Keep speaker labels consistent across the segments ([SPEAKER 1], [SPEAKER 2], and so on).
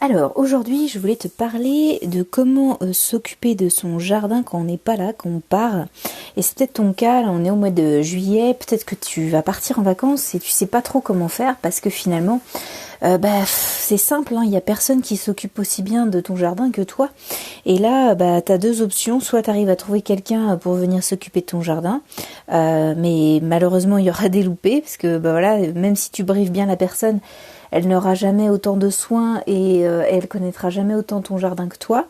[SPEAKER 1] Alors aujourd'hui je voulais te parler de comment s'occuper de son jardin quand on n'est pas là, quand on part. Et c'est peut-être ton cas, là on est au mois de juillet, peut-être que tu vas partir en vacances et tu sais pas trop comment faire parce que finalement c'est simple, il y a personne qui s'occupe aussi bien de ton jardin que toi. Et là t'as deux options, soit tu arrives à trouver quelqu'un pour venir s'occuper de ton jardin, mais malheureusement il y aura des loupés parce que même si tu briefes bien la personne, elle n'aura jamais autant de soins et elle connaîtra jamais autant ton jardin que toi.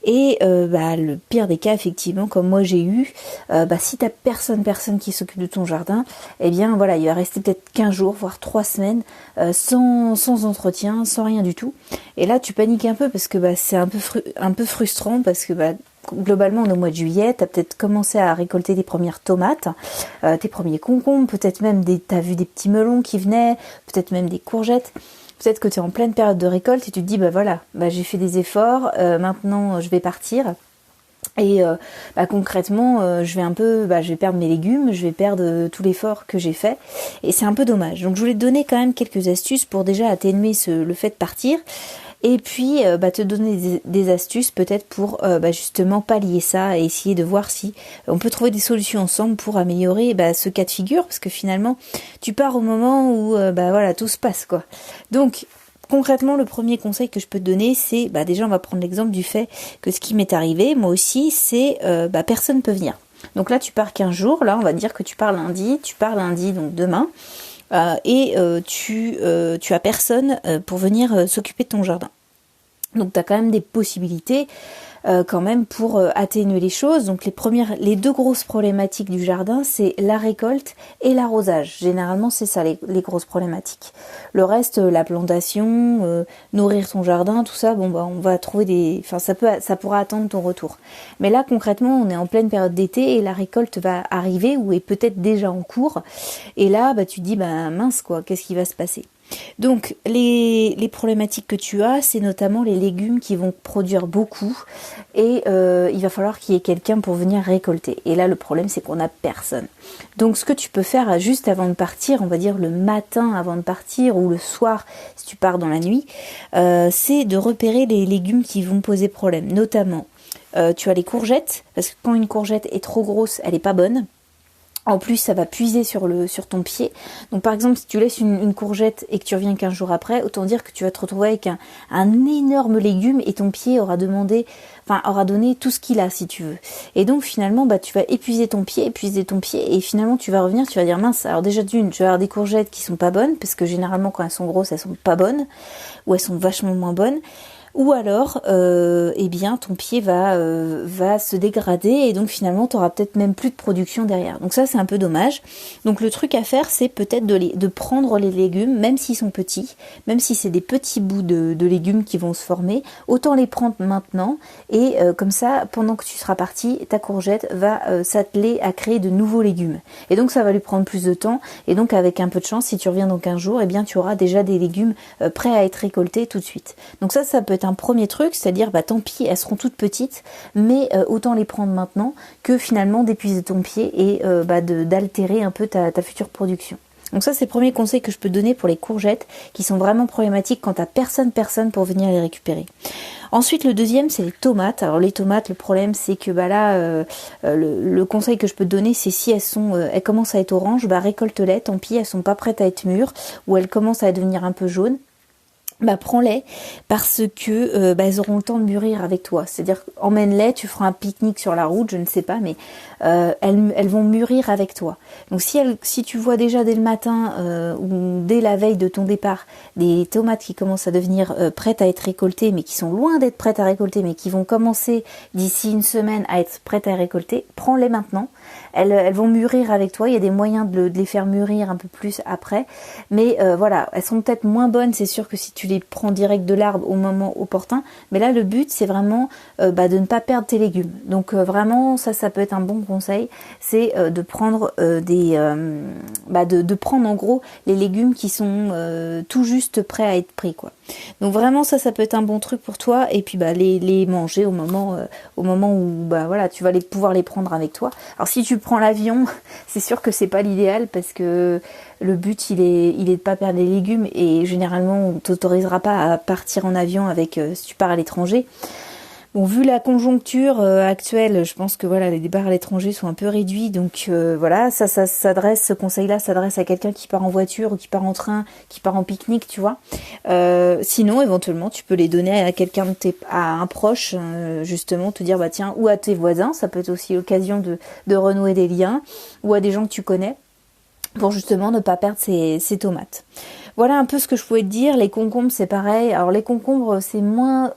[SPEAKER 1] Et le pire des cas, effectivement, comme moi j'ai eu, si t'as personne qui s'occupe de ton jardin, eh bien voilà, il va rester peut-être 15 jours, voire 3 semaines sans entretien, sans rien du tout. Et là tu paniques un peu parce que c'est un peu frustrant parce que globalement, on est au mois de juillet, tu as peut-être commencé à récolter tes premières tomates, tes premiers concombres, peut-être même t'as vu des petits melons qui venaient, peut-être même des courgettes. Peut-être que tu es en pleine période de récolte et tu te dis, j'ai fait des efforts, maintenant je vais partir. Et concrètement, je vais perdre mes légumes, je vais perdre tout l'effort que j'ai fait. Et c'est un peu dommage. Donc je voulais te donner quand même quelques astuces pour déjà atténuer le fait de partir. Et puis te donner des astuces peut-être pour justement pallier ça et essayer de voir si on peut trouver des solutions ensemble pour améliorer ce cas de figure, parce que finalement tu pars au moment où tout se passe quoi. Donc concrètement, le premier conseil que je peux te donner, c'est déjà on va prendre l'exemple du fait que ce qui m'est arrivé, moi aussi, c'est personne peut venir. Donc là tu pars 15 jours, là on va dire que tu pars lundi donc demain. Tu as personne pour venir s'occuper de ton jardin. Donc tu as quand même des possibilités quand même pour atténuer les choses. Donc les deux grosses problématiques du jardin, c'est la récolte et l'arrosage. Généralement c'est ça les grosses problématiques. Le reste, la plantation, nourrir ton jardin, tout ça, on va trouver ça pourra attendre ton retour. Mais là concrètement on est en pleine période d'été et la récolte va arriver ou est peut-être déjà en cours. Et là tu te dis mince quoi, qu'est-ce qui va se passer ? Donc les problématiques que tu as, c'est notamment les légumes qui vont produire beaucoup et il va falloir qu'il y ait quelqu'un pour venir récolter. Et là le problème c'est qu'on n'a personne. Donc ce que tu peux faire juste avant de partir, on va dire le matin avant de partir ou le soir si tu pars dans la nuit, c'est de repérer les légumes qui vont poser problème. Notamment tu as les courgettes, parce que quand une courgette est trop grosse, elle n'est pas bonne. En plus, ça va puiser sur ton pied. Donc par exemple, si tu laisses une courgette et que tu reviens 15 jours après, autant dire que tu vas te retrouver avec un énorme légume et ton pied aura donné tout ce qu'il a si tu veux. Et donc finalement, tu vas épuiser ton pied et finalement tu vas revenir, tu vas dire mince, alors déjà tu vas avoir des courgettes qui sont pas bonnes parce que généralement quand elles sont grosses, elles sont pas bonnes ou elles sont vachement moins bonnes. Ou alors, ton pied va se dégrader et donc finalement, tu auras peut-être même plus de production derrière. Donc ça, c'est un peu dommage. Donc le truc à faire, c'est peut-être de prendre les légumes, même s'ils sont petits, même si c'est des petits bouts de légumes qui vont se former, autant les prendre maintenant et comme ça, pendant que tu seras parti, ta courgette va s'atteler à créer de nouveaux légumes. Et donc ça va lui prendre plus de temps et donc avec un peu de chance, si tu reviens dans 15 jours, tu auras déjà des légumes prêts à être récoltés tout de suite. Donc ça peut être un premier truc, c'est-à-dire tant pis, elles seront toutes petites, mais autant les prendre maintenant que finalement d'épuiser ton pied et d'altérer un peu ta future production. Donc ça c'est le premier conseil que je peux donner pour les courgettes qui sont vraiment problématiques quand t'as personne pour venir les récupérer. Ensuite le deuxième c'est les tomates. Alors les tomates, le problème c'est que le conseil que je peux te donner c'est si elles commencent à être oranges, récolte-les, tant pis, elles sont pas prêtes à être mûres ou elles commencent à devenir un peu jaunes. Prends-les parce que elles auront le temps de mûrir avec toi. C'est-à-dire emmène-les, tu feras un pique-nique sur la route, je ne sais pas, mais elles vont mûrir avec toi. Donc si tu vois déjà dès le matin ou dès la veille de ton départ des tomates qui commencent à devenir prêtes à être récoltées, mais qui sont loin d'être prêtes à récolter, mais qui vont commencer d'ici une semaine à être prêtes à récolter, prends-les maintenant. Elles vont mûrir avec toi. Il y a des moyens de les faire mûrir un peu plus après, mais elles sont peut-être moins bonnes. C'est sûr que si tu les prends direct de l'arbre au moment opportun, mais là le but c'est vraiment de ne pas perdre tes légumes. Donc vraiment ça peut être un bon conseil, c'est de prendre de prendre en gros les légumes qui sont tout juste prêts à être pris quoi. Donc vraiment ça peut être un bon truc pour toi et puis les manger au moment où tu vas pouvoir les prendre avec toi. Alors si tu prends l'avion, c'est sûr que c'est pas l'idéal parce que le but il est de pas perdre les légumes et généralement on t'autorisera pas à partir en avion avec si tu pars à l'étranger. Bon, vu la conjoncture actuelle, je pense que voilà, les départs à l'étranger sont un peu réduits, donc voilà, ça s'adresse, ce conseil-là s'adresse à quelqu'un qui part en voiture ou qui part en train, qui part en pique-nique, tu vois. Sinon, éventuellement, tu peux les donner à quelqu'un à un proche, justement, te dire bah tiens, ou à tes voisins, ça peut être aussi l'occasion de renouer des liens, ou à des gens que tu connais, pour justement ne pas perdre ces tomates. Voilà un peu ce que je pouvais te dire. Les concombres, c'est pareil. Alors les concombres, c'est moins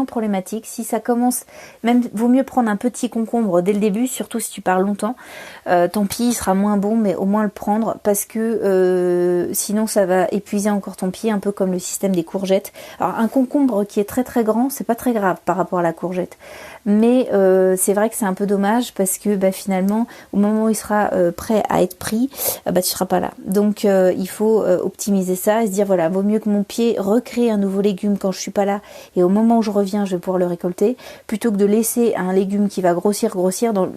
[SPEAKER 1] problématique. Si ça commence, même vaut mieux prendre un petit concombre dès le début, surtout si tu pars longtemps. Tant pis, il sera moins bon, mais au moins le prendre parce que sinon ça va épuiser encore ton pied, un peu comme le système des courgettes. Alors un concombre qui est très très grand, c'est pas très grave par rapport à la courgette. Mais c'est vrai que c'est un peu dommage parce que bah, finalement, au moment où il sera prêt à être pris, bah, tu seras pas là. Donc il faut optimiser ça et se dire voilà, vaut mieux que mon pied recrée un nouveau légume quand je suis pas là et au moment où je reviens, je vais pouvoir le récolter, plutôt que de laisser un légume qui va grossir,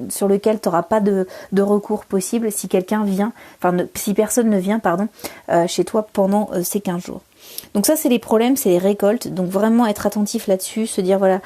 [SPEAKER 1] sur lequel tu n'auras pas de recours possible si quelqu'un vient, si personne ne vient, chez toi pendant ces 15 jours. Donc ça c'est les problèmes, c'est les récoltes, donc vraiment être attentif là-dessus, se dire voilà,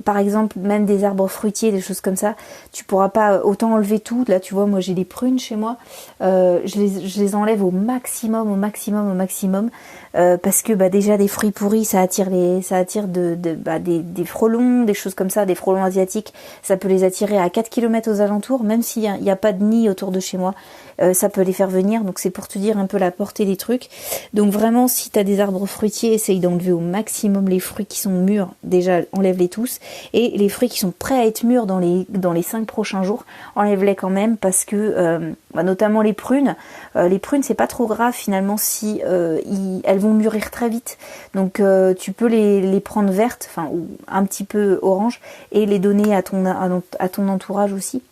[SPEAKER 1] par exemple même des arbres fruitiers, des choses comme ça, tu pourras pas autant enlever tout. Là tu vois, moi j'ai des prunes chez moi, je les enlève au maximum, parce que bah déjà des fruits pourris ça attire des frelons, des choses comme ça, des frelons asiatiques, ça peut les attirer à 4 km aux alentours, même s'il y a pas de nid autour de chez moi. Ça peut les faire venir, donc c'est pour te dire un peu la portée des trucs. Donc vraiment, si tu as des arbres fruitiers, essaye d'enlever au maximum les fruits qui sont mûrs, déjà enlève-les tous, et les fruits qui sont prêts à être mûrs dans les 5 prochains jours, enlève-les quand même, parce que notamment les prunes c'est pas trop grave finalement si elles vont mûrir très vite, donc tu peux les prendre vertes, ou un petit peu orange, et les donner à ton entourage aussi.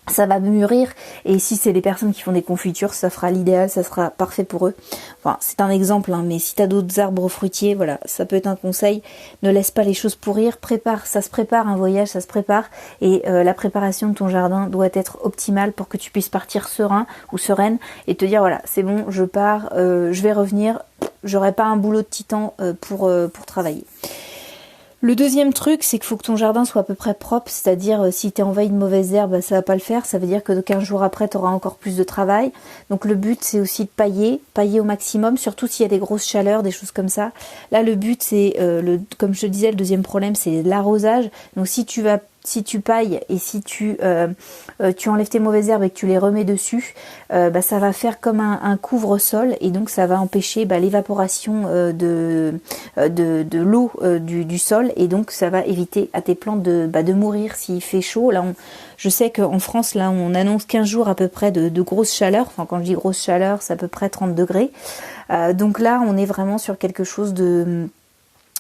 [SPEAKER 1] Ça va mûrir, et si c'est des personnes qui font des confitures, ça fera l'idéal, ça sera parfait pour eux. Enfin, c'est un exemple, mais si t'as d'autres arbres fruitiers, voilà, ça peut être un conseil. Ne laisse pas les choses pourrir, ça se prépare, un voyage, ça se prépare, et la préparation de ton jardin doit être optimale pour que tu puisses partir serein ou sereine et te dire voilà, c'est bon, je pars, je vais revenir, j'aurai pas un boulot de titan pour travailler. Le deuxième truc, c'est qu'il faut que ton jardin soit à peu près propre, c'est-à-dire si t'es envahi de mauvaises herbes, ça va pas le faire, ça veut dire que 15 jours après, tu auras encore plus de travail. Donc le but, c'est aussi de pailler au maximum, surtout s'il y a des grosses chaleurs, des choses comme ça. Là, le but, c'est, comme je te disais, le deuxième problème, c'est l'arrosage. Donc si tu pailles et si tu enlèves tes mauvaises herbes et que tu les remets dessus, ça va faire comme un couvre-sol, et donc ça va empêcher l'évaporation de l'eau du sol, et donc ça va éviter à tes plantes de mourir s'il fait chaud. Là, je sais qu'en France, là, on annonce 15 jours à peu près de grosse chaleur. Enfin, quand je dis grosse chaleur, c'est à peu près 30 degrés. Donc là, on est vraiment sur quelque chose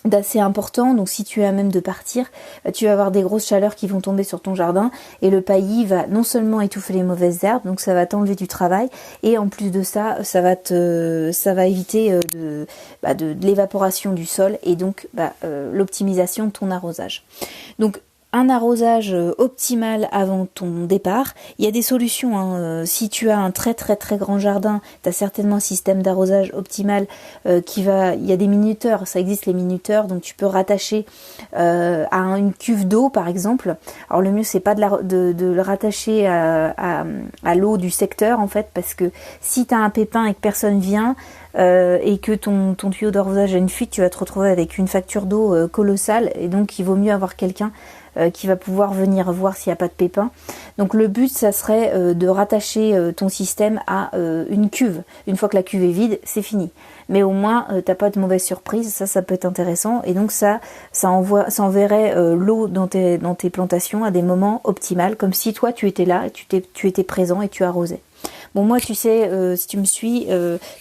[SPEAKER 1] d'assez important. Donc si tu as même de partir, tu vas avoir des grosses chaleurs qui vont tomber sur ton jardin, et le paillis va non seulement étouffer les mauvaises herbes, donc ça va t'enlever du travail, et en plus de ça, ça va éviter de l'évaporation du sol, et donc l'optimisation de ton arrosage. Donc un arrosage optimal avant ton départ. Il y a des solutions, si tu as un très très très grand jardin, tu as certainement un système d'arrosage optimal il y a des minuteurs, ça existe les minuteurs, donc tu peux rattacher à une cuve d'eau par exemple. Alors le mieux c'est pas de le rattacher à l'eau du secteur en fait, parce que si tu as un pépin et que personne vient, et que ton tuyau d'arrosage a une fuite, tu vas te retrouver avec une facture d'eau colossale, et donc il vaut mieux avoir quelqu'un qui va pouvoir venir voir s'il n'y a pas de pépins. Donc le but, ça serait de rattacher ton système à une cuve. Une fois que la cuve est vide, c'est fini. Mais au moins, t'as pas de mauvaise surprise, ça peut être intéressant. Et donc ça enverrait l'eau dans tes plantations à des moments optimaux, comme si toi tu étais là, tu étais présent et tu arrosais. Bon, moi, tu sais, si tu me suis,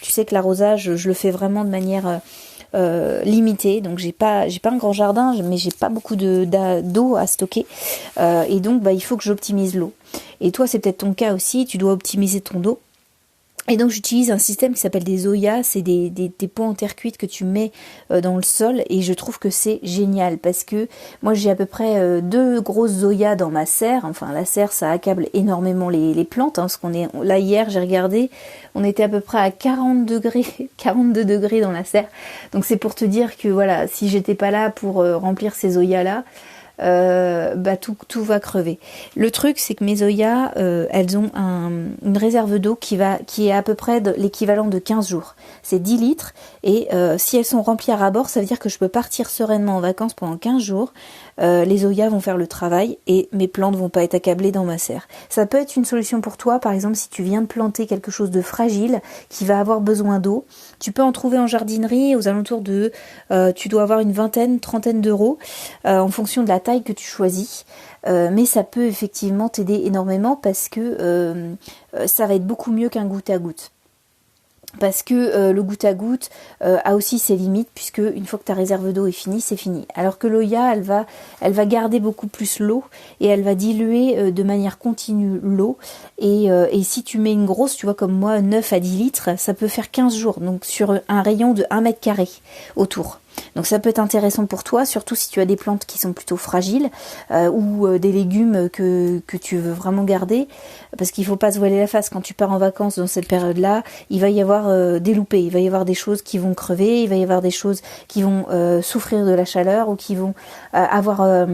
[SPEAKER 1] tu sais que l'arrosage, je le fais vraiment de manière limitée. Donc j'ai pas un grand jardin, mais j'ai pas beaucoup d'eau à stocker, et donc il faut que j'optimise l'eau. Et toi, c'est peut-être ton cas aussi, tu dois optimiser ton eau. Et donc j'utilise un système qui s'appelle des Zoya, c'est des pots en terre cuite que tu mets dans le sol, et je trouve que c'est génial parce que moi j'ai à peu près 2 grosses Zoya dans ma serre. Enfin la serre ça accable énormément les plantes, hein, parce qu'on est là hier j'ai regardé, on était à peu près à 40 degrés, 42 degrés dans la serre. Donc c'est pour te dire que voilà, si j'étais pas là pour remplir ces Zoya là, tout va crever. Le truc c'est que mes Zoya elles ont une réserve d'eau qui est à peu près l'équivalent de 15 jours. C'est 10 litres et si elles sont remplies à ras-bord, ça veut dire que je peux partir sereinement en vacances pendant 15 jours. Les Zoya vont faire le travail et mes plantes vont pas être accablées dans ma serre. Ça peut être une solution pour toi, par exemple si tu viens de planter quelque chose de fragile qui va avoir besoin d'eau. Tu peux en trouver en jardinerie aux alentours de tu dois avoir une vingtaine, trentaine d'euros en fonction de la taille que tu choisis. Mais ça peut effectivement t'aider énormément parce que ça va être beaucoup mieux qu'un goutte à goutte. Parce que le goutte à goutte a aussi ses limites, puisque une fois que ta réserve d'eau est finie, c'est fini. Alors que l'Oya, elle va garder beaucoup plus l'eau et elle va diluer de manière continue l'eau. Et si tu mets une grosse, tu vois comme moi, 9 à 10 litres, ça peut faire 15 jours, donc sur un rayon de 1 mètre carré autour. Donc ça peut être intéressant pour toi, surtout si tu as des plantes qui sont plutôt fragiles ou des légumes que tu veux vraiment garder, parce qu'il faut pas se voiler la face. Quand tu pars en vacances dans cette période-là, il va y avoir des loupés, il va y avoir des choses qui vont crever, il va y avoir des choses qui vont souffrir de la chaleur ou qui vont avoir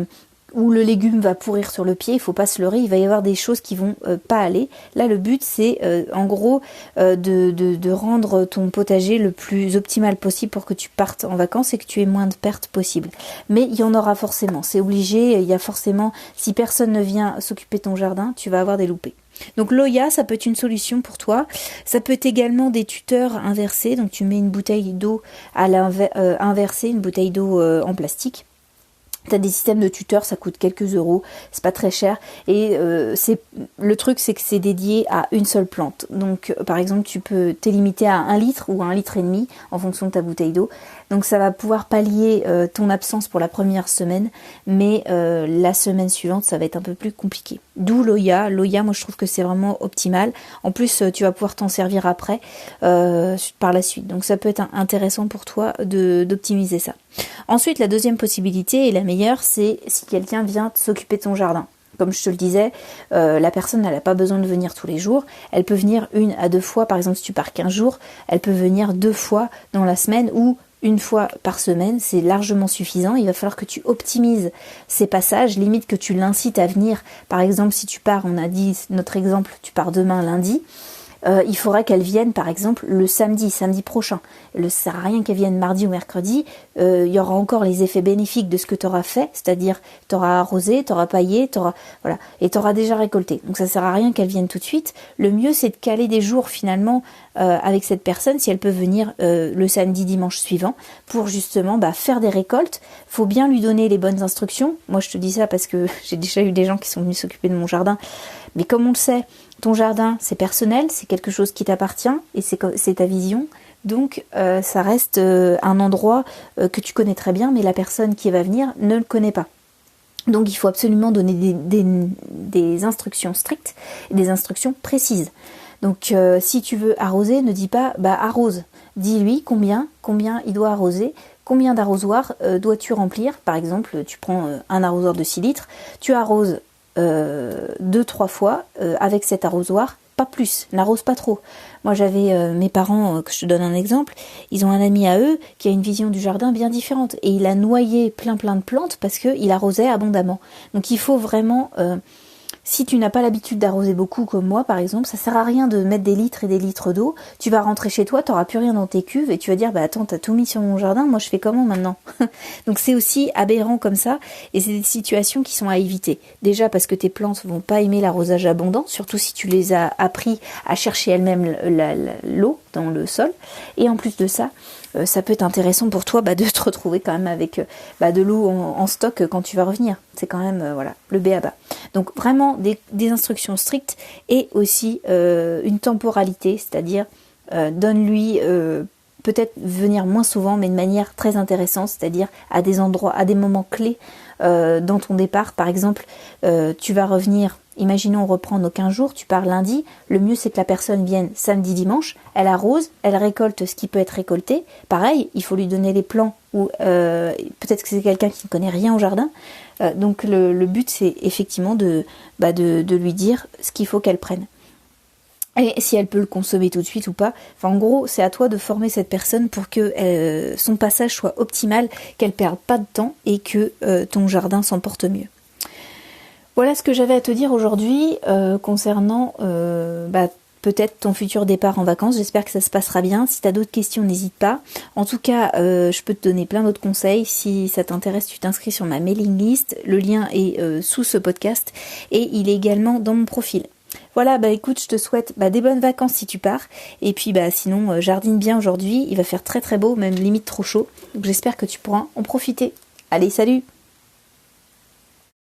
[SPEAKER 1] où le légume va pourrir sur le pied, il faut pas se leurrer, il va y avoir des choses qui vont pas aller. Là, le but, c'est en gros de rendre ton potager le plus optimal possible pour que tu partes en vacances et que tu aies moins de pertes possibles. Mais il y en aura forcément, c'est obligé, il y a forcément, si personne ne vient s'occuper de ton jardin, tu vas avoir des loupés. Donc l'Oya, ça peut être une solution pour toi. Ça peut être également des tuteurs inversés, donc tu mets une bouteille d'eau à inversée, une bouteille d'eau en plastique. T'as des systèmes de tuteurs, ça coûte quelques euros, c'est pas très cher. Et le truc, c'est que c'est dédié à une seule plante. Donc, par exemple, tu peux t'es limité à 1 litre ou à 1,5 litre en fonction de ta bouteille d'eau. Donc, ça va pouvoir pallier ton absence pour la première semaine, mais la semaine suivante, ça va être un peu plus compliqué. D'où l'Oya. L'Oya, moi, je trouve que c'est vraiment optimal. En plus, tu vas pouvoir t'en servir après, par la suite. Donc, ça peut être intéressant pour toi d'optimiser ça. Ensuite, la deuxième possibilité et la meilleure, c'est si quelqu'un vient s'occuper de ton jardin. Comme je te le disais, la personne elle n'a pas besoin de venir tous les jours. Elle peut venir 1 à 2 fois. Par exemple, si tu pars 15 jours, elle peut venir 2 fois dans la semaine ou 1 fois par semaine. C'est largement suffisant. Il va falloir que tu optimises ces passages, limite que tu l'incites à venir. Par exemple, si tu pars, on a dit notre exemple, tu pars demain lundi. Il faudra qu'elle vienne par exemple le samedi prochain. Il ne sert à rien qu'elle vienne mardi ou mercredi. Il y aura encore les effets bénéfiques de ce que tu auras fait, c'est-à-dire tu auras arrosé, tu auras paillé, voilà, et tu auras déjà récolté. Donc ça sert à rien qu'elle vienne tout de suite. Le mieux c'est de caler des jours finalement avec cette personne, si elle peut venir le samedi, dimanche suivant, pour justement faire des récoltes. Faut bien lui donner les bonnes instructions. Moi je te dis ça parce que j'ai déjà eu des gens qui sont venus s'occuper de mon jardin. Mais comme on le sait, ton jardin, c'est personnel, c'est quelque chose qui t'appartient et c'est ta vision. Donc, ça reste un endroit que tu connais très bien, mais la personne qui va venir ne le connaît pas. Donc, il faut absolument donner des instructions strictes et des instructions précises. Donc, si tu veux arroser, ne dis pas « arrose ». Dis-lui combien il doit arroser, combien d'arrosoirs dois-tu remplir. Par exemple, tu prends un arrosoir de 6 litres, tu arroses 2-3 fois avec cet arrosoir, pas plus, n'arrose pas trop. Moi j'avais mes parents, que je te donne un exemple, ils ont un ami à eux qui a une vision du jardin bien différente et il a noyé plein de plantes parce qu'il arrosait abondamment. Donc il faut vraiment si tu n'as pas l'habitude d'arroser beaucoup comme moi par exemple, ça sert à rien de mettre des litres et des litres d'eau. Tu vas rentrer chez toi, t'auras plus rien dans tes cuves et tu vas dire attends, t'as tout mis sur mon jardin, moi je fais comment maintenant? Donc c'est aussi aberrant comme ça et c'est des situations qui sont à éviter. Déjà parce que tes plantes vont pas aimer l'arrosage abondant, surtout si tu les as appris à chercher elles-mêmes l'eau dans le sol. Et en plus de ça, ça peut être intéressant pour toi de te retrouver quand même avec de l'eau en stock quand tu vas revenir. C'est quand même le b.a.-ba. Donc vraiment des instructions strictes et aussi une temporalité, c'est-à-dire donne-lui peut-être venir moins souvent, mais de manière très intéressante, c'est-à-dire à des endroits, à des moments clés dans ton départ. Par exemple, tu vas revenir, imaginons on reprend nos 15 jours, tu pars lundi, le mieux c'est que la personne vienne samedi, dimanche, elle arrose, elle récolte ce qui peut être récolté. Pareil, il faut lui donner les plans, ou peut-être que c'est quelqu'un qui ne connaît rien au jardin. Donc le but c'est effectivement de lui dire ce qu'il faut qu'elle prenne. Et si elle peut le consommer tout de suite ou pas. Enfin, en gros, c'est à toi de former cette personne pour que son passage soit optimal, qu'elle perde pas de temps et que ton jardin s'en porte mieux. Voilà ce que j'avais à te dire aujourd'hui concernant peut-être ton futur départ en vacances. J'espère que ça se passera bien. Si tu as d'autres questions, n'hésite pas. En tout cas, je peux te donner plein d'autres conseils. Si ça t'intéresse, tu t'inscris sur ma mailing list. Le lien est sous ce podcast et il est également dans mon profil. Voilà, écoute, je te souhaite des bonnes vacances si tu pars. Et puis sinon, jardine bien aujourd'hui. Il va faire très très beau, même limite trop chaud. Donc j'espère que tu pourras en profiter. Allez, salut!